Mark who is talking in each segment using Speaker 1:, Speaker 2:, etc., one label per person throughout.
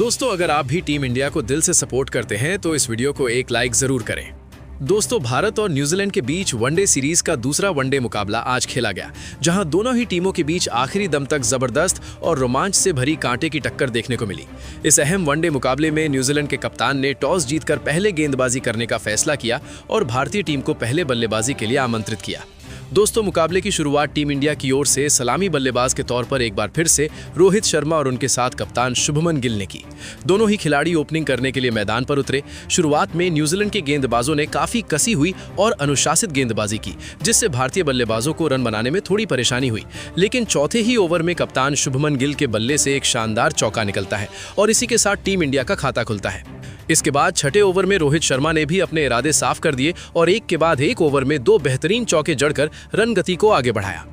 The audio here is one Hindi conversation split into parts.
Speaker 1: दोस्तों, अगर आप भी टीम इंडिया को दिल से सपोर्ट करते हैं तो इस वीडियो को एक लाइक जरूर करें। दोस्तों, भारत और न्यूजीलैंड के बीच वनडे सीरीज का दूसरा वनडे मुकाबला आज खेला गया, जहां दोनों ही टीमों के बीच आखिरी दम तक जबरदस्त और रोमांच से भरी कांटे की टक्कर देखने को मिली। इस अहम वनडे मुकाबले में न्यूजीलैंड के कप्तान ने टॉस जीतकर पहले गेंदबाजी करने का फैसला किया और भारतीय टीम को पहले बल्लेबाजी के लिए आमंत्रित किया। दोस्तों, मुकाबले की शुरुआत टीम इंडिया की ओर से सलामी बल्लेबाज के तौर पर एक बार फिर से रोहित शर्मा और उनके साथ कप्तान शुभमन गिल ने की। दोनों ही खिलाड़ी ओपनिंग करने के लिए मैदान पर उतरे। शुरुआत में न्यूजीलैंड के गेंदबाजों ने काफी कसी हुई और अनुशासित गेंदबाजी की, जिससे भारतीय बल्लेबाजों को रन बनाने में थोड़ी परेशानी हुई। लेकिन चौथे ही ओवर में कप्तान शुभमन गिल के बल्ले से एक शानदार चौका निकलता है और इसी के साथ टीम इंडिया का खाता खुलता है। इसके बाद छठे ओवर में रोहित शर्मा ने भी अपने इरादे साफ कर दिए और एक के बाद एक ओवर में दो बेहतरीन चौके जड़कर रन गति को आगे बढ़ाया।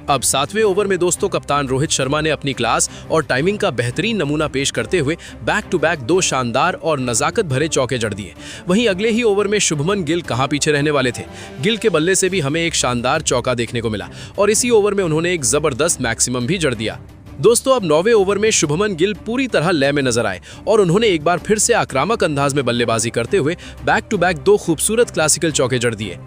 Speaker 1: अब सातवें ओवर में दोस्तों कप्तान रोहित शर्मा ने अपनी क्लास और टाइमिंग का बेहतरीन नमूना पेश करते हुए बैक टू बैक दो शानदार और नजाकत भरे चौके जड़ दिए। वहीं अगले ही ओवर में शुभमन गिल कहां पीछे रहने वाले थे। गिल के बल्ले से भी हमें एक शानदार चौका देखने को मिला और इसी ओवर में उन्होंने एक जबरदस्त मैक्सिमम भी जड़ दिया। दोस्तों, अब 9वें ओवर में शुभमन गिल पूरी तरह लय में नजर आए और उन्होंने एक बार फिर से आक्रामक अंदाज में बल्लेबाजी करते हुए बैक टू बैक दो खूबसूरत क्लासिकल चौके जड़ दिए।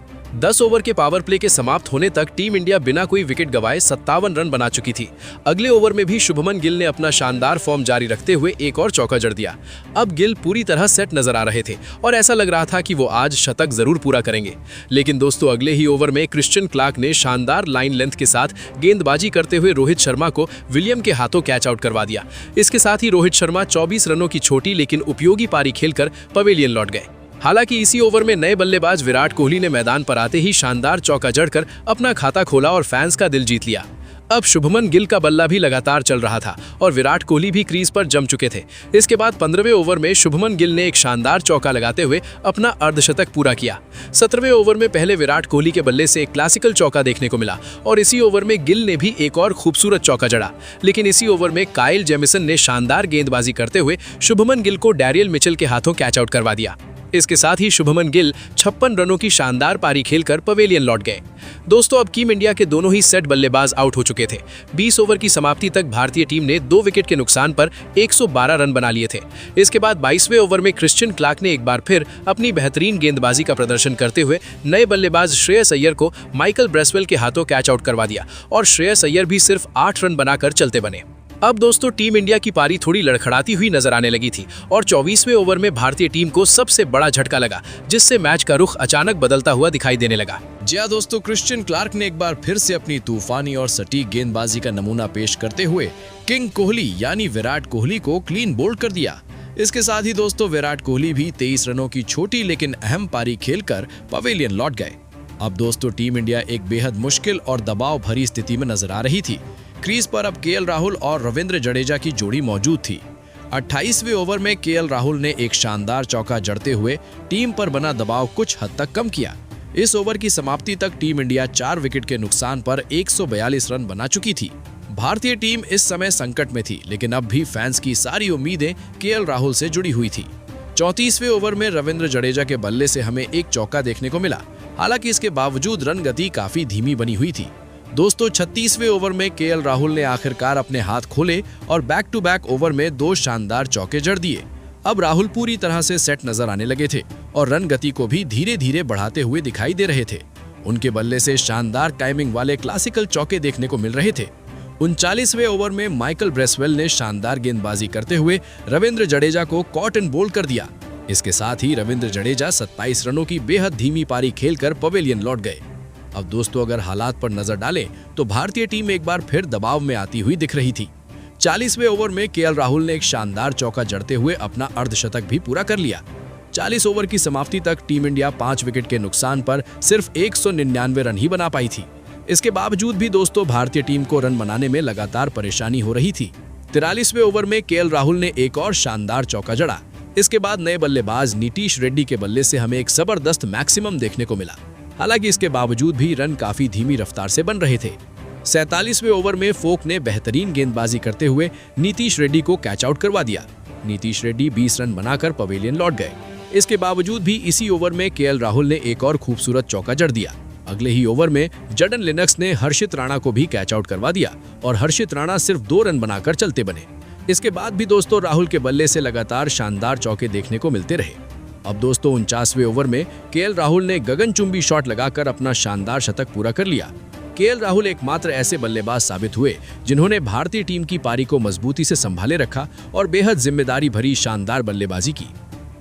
Speaker 1: 10 ओवर के पावर प्ले के समाप्त होने तक टीम इंडिया बिना कोई विकेट गंवाए 57 रन बना चुकी थी। अगले ओवर में भी शुभमन गिल ने अपना शानदार फॉर्म जारी रखते हुए एक और चौका जड़ दिया। अब गिल पूरी तरह सेट नजर आ रहे थे और ऐसा लग रहा था कि वो आज शतक जरूर पूरा करेंगे। लेकिन दोस्तों, अगले ही ओवर में क्रिश्चियन क्लार्क ने शानदार लाइन लेंथ के साथ गेंदबाजी करते हुए रोहित शर्मा को विलियम के हाथों कैच आउट करवा दिया। इसके साथ ही रोहित शर्मा 24 रनों की छोटी लेकिन उपयोगी पारी खेलकर पवेलियन लौट गए। हालांकि इसी ओवर में नए बल्लेबाज विराट कोहली ने मैदान पर आते ही शानदार चौका जड़कर अपना खाता खोला और फैंस का दिल जीत लिया। अब शुभमन गिल का बल्ला भी लगातार चल रहा था और विराट कोहली भी क्रीज पर जम चुके थे। इसके बाद 15वें ओवर में शुभमन गिल ने एक शानदार चौका लगाते हुए अपना अर्धशतक पूरा किया। 17वें ओवर में पहले विराट कोहली के बल्ले से एक क्लासिकल चौका देखने को मिला और इसी ओवर में गिल ने भी एक और खूबसूरत चौका जड़ा। लेकिन इसी ओवर में काइल जेमिसन ने शानदार गेंदबाजी करते हुए शुभमन गिल को डैरियल मिचेल के हाथों कैच आउट करवा दिया। इसके साथ ही शुभमन गिल 56 रनों की शानदार पारी खेलकर पवेलियन लौट गए। दोस्तों, अब टीम इंडिया के दोनों ही सेट बल्लेबाज आउट हो चुके थे। 20 ओवर की समाप्ति तक भारतीय टीम ने 2 विकेट के नुकसान पर 112 रन बना लिए थे। इसके बाद 22वें ओवर में क्रिश्चियन क्लार्क ने एक बार फिर अपनी बेहतरीन गेंदबाजी का प्रदर्शन करते हुए नए बल्लेबाज श्रेयस अय्यर को माइकल ब्रेसवेल के हाथों कैच आउट करवा दिया और श्रेयस अय्यर भी सिर्फ 8 रन बनाकर चलते बने। अब दोस्तों, टीम इंडिया की पारी थोड़ी लड़खड़ाती हुई नजर आने लगी थी और 24वें ओवर में भारतीय टीम को सबसे बड़ा झटका लगा, जिससे मैच का रुख अचानक बदलता हुआ दिखाई देने लगा।
Speaker 2: जी हां दोस्तों, क्रिश्चियन क्लार्क ने एक बार फिर से अपनी तूफानी और सटीक गेंदबाजी का नमूना पेश करते हुए किंग कोहली यानी विराट कोहली को क्लीन बोल्ड कर दिया। इसके साथ ही दोस्तों, विराट कोहली भी 23 रनों की छोटी लेकिन अहम पारी खेलकर पवेलियन लौट गए। अब दोस्तों, टीम इंडिया एक बेहद मुश्किल और दबाव भरी स्थिति में नजर आ रही थी। क्रीज पर अब केएल राहुल और रविंद्र जडेजा की जोड़ी मौजूद थी। 28वें ओवर में केएल राहुल ने एक शानदार चौका जड़ते हुए टीम पर बना दबाव कुछ हद तक कम किया। इस ओवर की समाप्ति तक टीम इंडिया 4 विकेट के नुकसान पर 142 रन बना चुकी थी। भारतीय टीम इस समय संकट में थी, लेकिन अब भी फैंस की सारी उम्मीदें केएल राहुल से जुड़ी हुई थी। 34वें ओवर में रविंद्र जडेजा के बल्ले से हमें एक चौका देखने को मिला। हालांकि इसके बावजूद रन गति काफी धीमी बनी हुई थी। दोस्तों, 36वें ओवर में केएल राहुल ने आखिरकार अपने हाथ खोले और बैक टू बैक ओवर में 2 शानदार चौके जड़ दिए। अब राहुल पूरी तरह से सेट नजर आने लगे थे और रन गति को भी धीरे धीरे बढ़ाते हुए दिखाई दे रहे थे। उनके बल्ले से शानदार टाइमिंग वाले क्लासिकल चौके देखने को मिल रहे थे। 39वें ओवर में माइकल ब्रेसवेल ने शानदार गेंदबाजी करते हुए रविंद्र जडेजा को कॉट एंड बोल्ड कर दिया। इसके साथ ही रविंद्र जडेजा 27 रनों की बेहद धीमी पारी खेलकर पवेलियन लौट गए। अब दोस्तों, अगर हालात पर नजर डालें तो भारतीय टीम एक बार फिर दबाव में आती हुई दिख रही थी। 40वें ओवर में केएल राहुल ने एक शानदार चौका जड़ते हुए अपना अर्धशतक भी पूरा कर लिया। 40 ओवर की समाप्ति तक टीम इंडिया 5 विकेट के नुकसान पर सिर्फ 199 रन ही बना पाई थी। इसके बावजूद भी दोस्तों, भारतीय टीम को रन बनाने में लगातार परेशानी हो रही थी। 43वें ओवर में केएल राहुल ने एक और शानदार चौका जड़ा। इसके बाद नए बल्लेबाज नीतीश रेड्डी के बल्ले से हमें एक जबरदस्त मैक्सिमम देखने को मिला। हालांकि इसके बावजूद भी रन काफी धीमी रफ्तार से बन रहे थे। 47वें ओवर में फोक ने बेहतरीन गेंदबाजी करते हुए नीतीश रेड्डी को कैच आउट करवा दिया। नीतीश रेड्डी 20 रन बनाकर पवेलियन लौट गए। इसके बावजूद भी इसी ओवर में केएल राहुल ने एक और खूबसूरत चौका जड़ दिया। अगले ही ओवर में जडन लिनक्स ने हर्षित राणा को भी कैच आउट करवा दिया और हर्षित राणा सिर्फ 2 रन बनाकर चलते बने।
Speaker 1: इसके बाद भी दोस्तों राहुल के बल्ले से लगातार शानदार चौके देखने को मिलते रहे। अब दोस्तों 49वें ओवर में केएल राहुल ने गगनचुंबी शॉट लगाकर अपना शानदार शतक पूरा कर लिया। केएल राहुल एकमात्र ऐसे बल्लेबाज साबित हुए जिन्होंने भारतीय टीम की पारी को मजबूती से संभाले रखा और बेहद जिम्मेदारी भरी शानदार बल्लेबाजी की।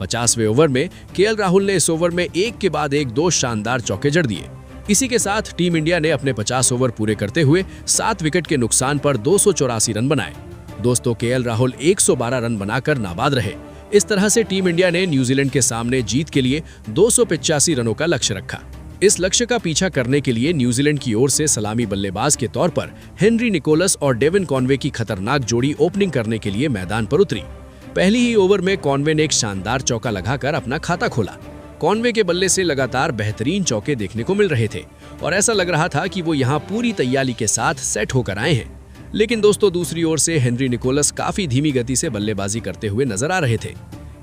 Speaker 1: 50वें ओवर में केएल राहुल ने इस ओवर में एक के बाद एक 2 शानदार चौके जड़ दिए। इसी के साथ टीम इंडिया ने अपने 50 ओवर पूरे करते हुए 7 विकेट के नुकसान पर 284 रन बनाए। दोस्तों केएल राहुल 112 रन बनाकर नाबाद रहे। इस तरह से टीम इंडिया ने न्यूजीलैंड के सामने जीत के लिए 285 रनों का लक्ष्य रखा। इस लक्ष्य का पीछा करने के लिए न्यूजीलैंड की ओर से सलामी बल्लेबाज के तौर पर हेनरी निकोलस और डेविन कॉनवे की खतरनाक जोड़ी ओपनिंग करने के लिए मैदान पर उतरी। पहली ही ओवर में कॉनवे ने एक शानदार चौका लगाकर अपना खाता खोला। कॉनवे के बल्ले से लगातार बेहतरीन चौके देखने को मिल रहे थे और ऐसा लग रहा था कि वो यहाँ पूरी तैयारी के साथ सेट होकर आए हैं। लेकिन दोस्तों दूसरी ओर से हेनरी निकोलस काफी धीमी गति से बल्लेबाजी करते हुए नजर आ रहे थे।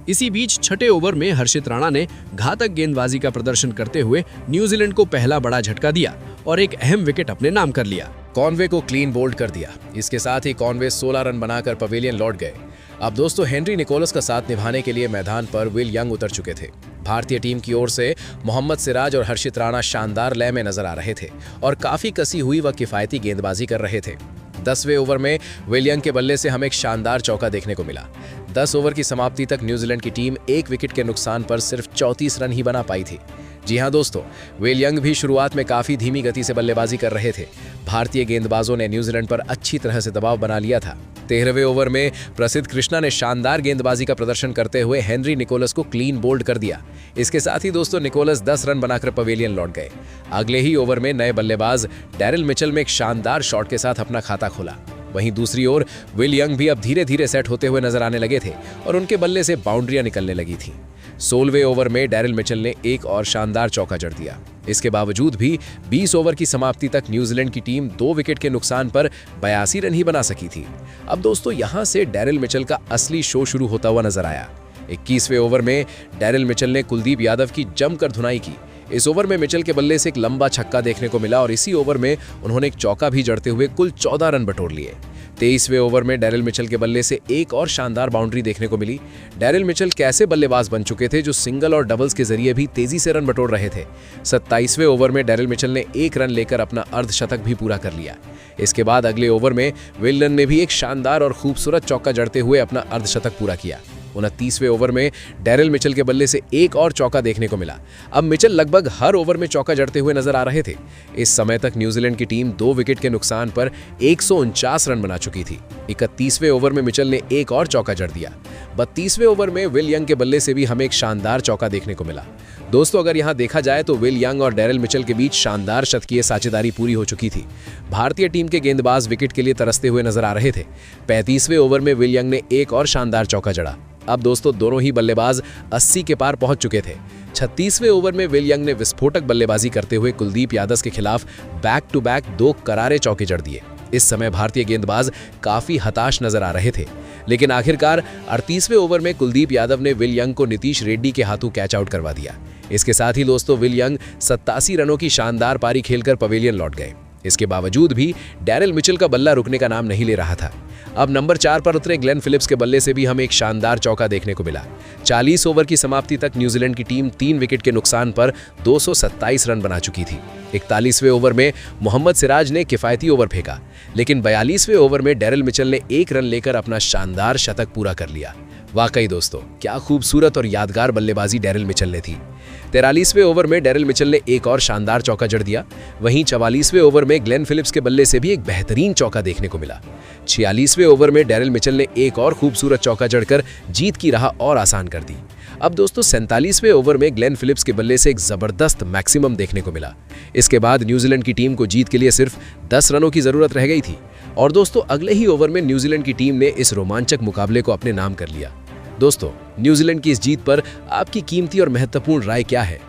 Speaker 1: इसी बीच छठे ओवर में हर्षित राणा ने घातक गेंदबाजी का प्रदर्शन करते हुए न्यूजीलैंड को पहला बड़ा झटका दिया और एक अहम विकेट अपने नाम कर लिया।
Speaker 2: कॉनवे को क्लीन बोल्ड कर दिया। इसके साथ ही कॉनवे 16 रन बनाकर पवेलियन लौट गए। अब दोस्तों हेनरी निकोलस का साथ निभाने के लिए मैदान पर विल यंग उतर चुके थे। भारतीय टीम की ओर से मोहम्मद सिराज और हर्षित राणा शानदार लय में नजर आ रहे थे और काफी कसी हुई व किफायती गेंदबाजी कर रहे थे। 10वें ओवर में विल यंग के बल्ले से हमें एक शानदार चौका देखने को मिला। 10 ओवर की समाप्ति तक न्यूजीलैंड की टीम 1 विकेट के नुकसान पर सिर्फ 34 रन ही बना पाई थी। जी हां दोस्तों, विल यंग भी शुरुआत में काफी धीमी गति से बल्लेबाजी कर रहे थे। भारतीय गेंदबाजों ने न्यूजीलैंड पर अच्छी तरह से दबाव बना लिया था। 13वें ओवर में प्रसिद्ध कृष्णा ने शानदार गेंदबाजी का प्रदर्शन करते हुए हेनरी निकोलस को क्लीन बोल्ड कर दिया। इसके साथ ही दोस्तों निकोलस 10 रन बनाकर पवेलियन लौट गए। अगले ही ओवर में नए बल्लेबाज डैरिल मिचेल में एक शानदार शॉट के साथ अपना खाता खोला। वहीं दूसरी ओर विल यंग भी अब धीरे धीरे सेट होते हुए नजर आने लगे थे और उनके बल्ले से बाउंड्रियां निकलने लगी थी। 16वें ओवर में डैरिल मिचेल ने एक और शानदार चौका जड़ दिया। इसके बावजूद भी 20 ओवर की समाप्ति तक न्यूजीलैंड की टीम 2 विकेट के नुकसान पर 82 रन ही बना सकी थी। अब दोस्तों यहां से डैरिल मिचेल का असली शो शुरू होता हुआ नजर आया। 21वें ओवर में डैरिल मिचेल ने कुलदीप यादव की जमकर धुनाई की। इस ओवर में मिचेल के बल्ले से एक लंबा छक्का देखने को मिला और इसी ओवर में उन्होंने एक चौका भी जड़ते हुए कुल 14 रन बटोर लिए। 23वें ओवर में डैरिल मिचेल के बल्ले से एक और शानदार बाउंड्री देखने को मिली। डैरिल मिचेल कैसे बल्लेबाज बन चुके थे जो सिंगल और डबल्स के जरिए भी तेजी से रन बटोर रहे थे। 27वें ओवर में डैरिल मिचेल ने 1 रन लेकर अपना अर्धशतक भी पूरा कर लिया। इसके बाद अगले ओवर में विल यंग ने भी एक शानदार और खूबसूरत चौका जड़ते हुए अपना अर्धशतक पूरा किया। 29वें ओवर में डैरिल मिचेल के बल्ले से एक और चौका देखने को मिला। अब मिचेल लगभग हर ओवर में चौका जड़ते हुए नजर आ रहे थे। इस समय तक न्यूजीलैंड की टीम 2 विकेट के नुकसान पर 149 रन बना चुकी थी। 31वें ओवर में मिचेल ने एक और चौका जड़ दिया। 32वें ओवर में विल यंग के बल्ले से भी हमें एक शानदार चौका देखने को मिला। दोस्तों अगर यहां देखा जाए तो विल यंग और डैरिल मिचेल के बीच शानदार शतकीय साझेदारी पूरी हो चुकी थी। भारतीय टीम के गेंदबाज विकेट के लिए तरसते हुए नजर आ रहे थे। 35वें ओवर में विल यंग ने एक और शानदार चौका जड़ा। अब दोस्तों दोनों ही बल्लेबाज 80 के पार पहुंच चुके थे। 36वें ओवर में विल यंग ने विस्फोटक बल्लेबाजी करते हुए कुलदीप यादव के खिलाफ बैक टू बैक 2 करारे चौके जड़ दिए। इस समय भारतीय गेंदबाज काफी हताश नजर आ रहे थे, लेकिन आखिरकार 38वें ओवर में कुलदीप यादव ने विल यंग को नीतीश रेड्डी के हाथों कैच आउट करवा दिया। इसके साथ ही दोस्तों विल यंग 87 रनों की शानदार पारी खेलकर पवेलियन लौट गए। इसके बावजूद भी डैरिल मिचेल का बल्ला रुकने का नाम नहीं ले रहा था। अब नंबर 4 पर उतरे ग्लेन फिलिप्स के बल्ले से भी हमें एक शानदार चौका देखने को मिला। 40 ओवर की समाप्ति तक न्यूजीलैंड की टीम 3 विकेट के नुकसान पर 227 रन बना चुकी थी। 41वें ओवर में मोहम्मद सिराज ने किफायती ओवर फेंका, लेकिन 42वें ओवर में डैरिल मिचेल ने 1 रन लेकर अपना शानदार शतक पूरा कर लिया। वाकई दोस्तों क्या खूबसूरत और यादगार बल्लेबाजी डैरिल मिचेल ने थी। 43वें ओवर में डैरिल मिचेल ने एक और शानदार चौका जड़ दिया। वहीं 44वें ओवर में ग्लेन फिलिप्स के बल्ले से भी एक बेहतरीन चौका देखने को मिला। 46वें ओवर में डैरिल मिचेल ने एक और खूबसूरत चौका जड़कर जीत की राह और आसान कर दी। अब दोस्तों 47वें ओवर में ग्लेन फिलिप्स के बल्ले से एक जबरदस्त मैक्सिमम देखने को मिला। इसके बाद न्यूजीलैंड की टीम को जीत के लिए सिर्फ 10 रनों की जरूरत रह गई थी और दोस्तों अगले ही ओवर में न्यूजीलैंड की टीम ने इस रोमांचक मुकाबले को अपने नाम कर लिया। दोस्तों न्यूजीलैंड की इस जीत पर आपकी कीमती और महत्वपूर्ण राय क्या है?